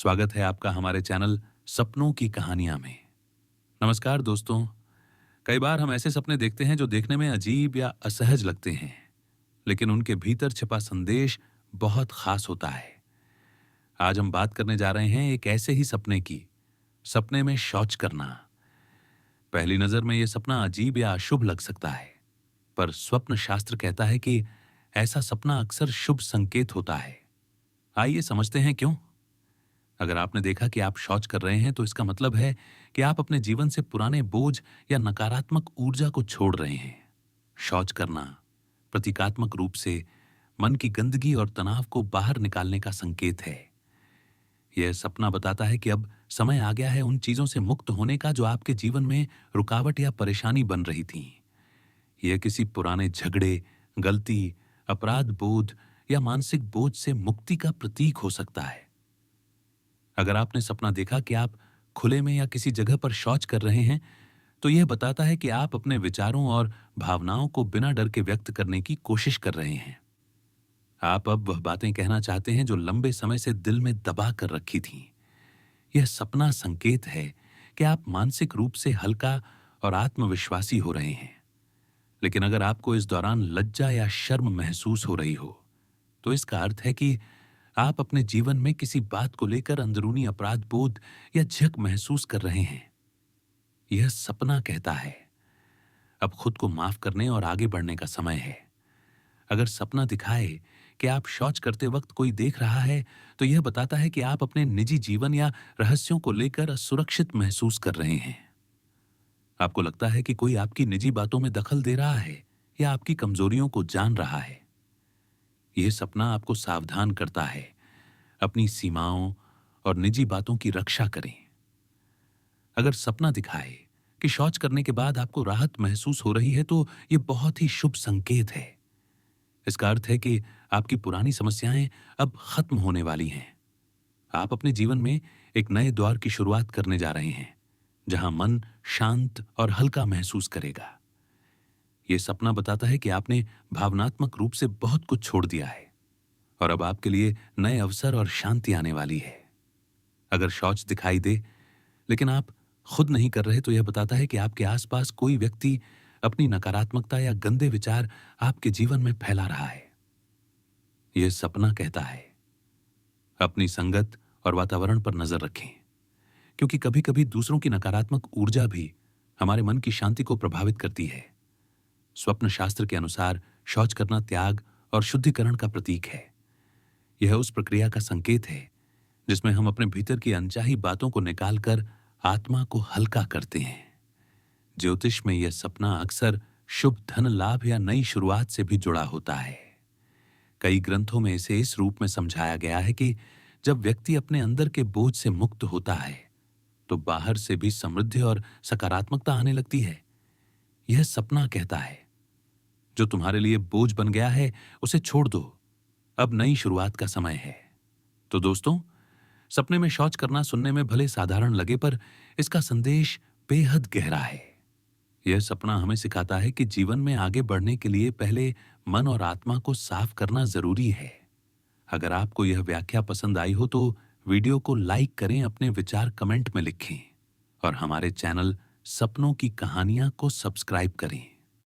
स्वागत है आपका हमारे चैनल सपनों की कहानियां में। नमस्कार दोस्तों। कई बार हम ऐसे सपने देखते हैं जो देखने में अजीब या असहज लगते हैं, लेकिन उनके भीतर छिपा संदेश बहुत खास होता है। आज हम बात करने जा रहे हैं एक ऐसे ही सपने की, सपने में शौच करना। पहली नजर में यह सपना अजीब या अशुभ लग सकता है, पर स्वप्न शास्त्र कहता है कि ऐसा सपना अक्सर शुभ संकेत होता है। आइए समझते हैं क्यों। अगर आपने देखा कि आप शौच कर रहे हैं, तो इसका मतलब है कि आप अपने जीवन से पुराने बोझ या नकारात्मक ऊर्जा को छोड़ रहे हैं। शौच करना प्रतीकात्मक रूप से मन की गंदगी और तनाव को बाहर निकालने का संकेत है। यह सपना बताता है कि अब समय आ गया है उन चीजों से मुक्त होने का जो आपके जीवन में रुकावट या परेशानी बन रही थी। यह किसी पुराने झगड़े, गलती, अपराध बोध या मानसिक बोझ से मुक्ति का प्रतीक हो सकता है। अगर आपने सपना देखा कि आप खुले में या किसी जगह पर शौच कर रहे हैं, तो यह बताता है कि आप अपने विचारों और भावनाओं को बिना डर के व्यक्त करने की कोशिश कर रहे हैं। आप अब वह बातें कहना चाहते हैं जो लंबे समय से दिल में दबा कर रखी थीं। यह सपना संकेत है कि आप मानसिक रूप से हल्का और आत्मविश्वासी हो रहे हैं। लेकिन अगर आपको इस दौरान लज्जा या शर्म महसूस हो रही हो, तो इसका अर्थ है कि आप अपने जीवन में किसी बात को लेकर अंदरूनी अपराध बोध या झक महसूस कर रहे हैं। यह सपना कहता है अब खुद को माफ करने और आगे बढ़ने का समय है। अगर सपना दिखाए कि आप शौच करते वक्त कोई देख रहा है, तो यह बताता है कि आप अपने निजी जीवन या रहस्यों को लेकर असुरक्षित महसूस कर रहे हैं। आपको लगता है कि कोई आपकी निजी बातों में दखल दे रहा है या आपकी कमजोरियों को जान रहा है। यह सपना आपको सावधान करता है, अपनी सीमाओं और निजी बातों की रक्षा करें। अगर सपना दिखाए कि शौच करने के बाद आपको राहत महसूस हो रही है, तो यह बहुत ही शुभ संकेत है। इसका अर्थ है कि आपकी पुरानी समस्याएं अब खत्म होने वाली हैं। आप अपने जीवन में एक नए दौर की शुरुआत करने जा रहे हैं, जहां मन शांत और हल्का महसूस करेगा। यह सपना बताता है कि आपने भावनात्मक रूप से बहुत कुछ छोड़ दिया है और अब आपके लिए नए अवसर और शांति आने वाली है। अगर शौच दिखाई दे लेकिन आप खुद नहीं कर रहे, तो यह बताता है कि आपके आसपास कोई व्यक्ति अपनी नकारात्मकता या गंदे विचार आपके जीवन में फैला रहा है। यह सपना कहता है अपनी संगत और वातावरण पर नजर रखें, क्योंकि कभी कभी दूसरों की नकारात्मक ऊर्जा भी हमारे मन की शांति को प्रभावित करती है। स्वप्न शास्त्र के अनुसार शौच करना त्याग और शुद्धिकरण का प्रतीक है। यह उस प्रक्रिया का संकेत है जिसमें हम अपने भीतर की अनचाही बातों को निकालकर आत्मा को हल्का करते हैं। ज्योतिष में यह सपना अक्सर शुभ धन लाभ या नई शुरुआत से भी जुड़ा होता है। कई ग्रंथों में इसे इस रूप में समझाया गया है कि जब व्यक्ति अपने अंदर के बोझ से मुक्त होता है, तो बाहर से भी समृद्धि और सकारात्मकता आने लगती है। यह सपना कहता है जो तुम्हारे लिए बोझ बन गया है, उसे छोड़ दो, अब नई शुरुआत का समय है। तो दोस्तों, सपने में शौच करना सुनने में भले साधारण लगे, पर इसका संदेश बेहद गहरा है। यह सपना हमें सिखाता है कि जीवन में आगे बढ़ने के लिए पहले मन और आत्मा को साफ करना जरूरी है। अगर आपको यह व्याख्या पसंद आई हो, तो वीडियो को लाइक करें, अपने विचार कमेंट में लिखें और हमारे चैनल सपनों की कहानियां को सब्सक्राइब करें।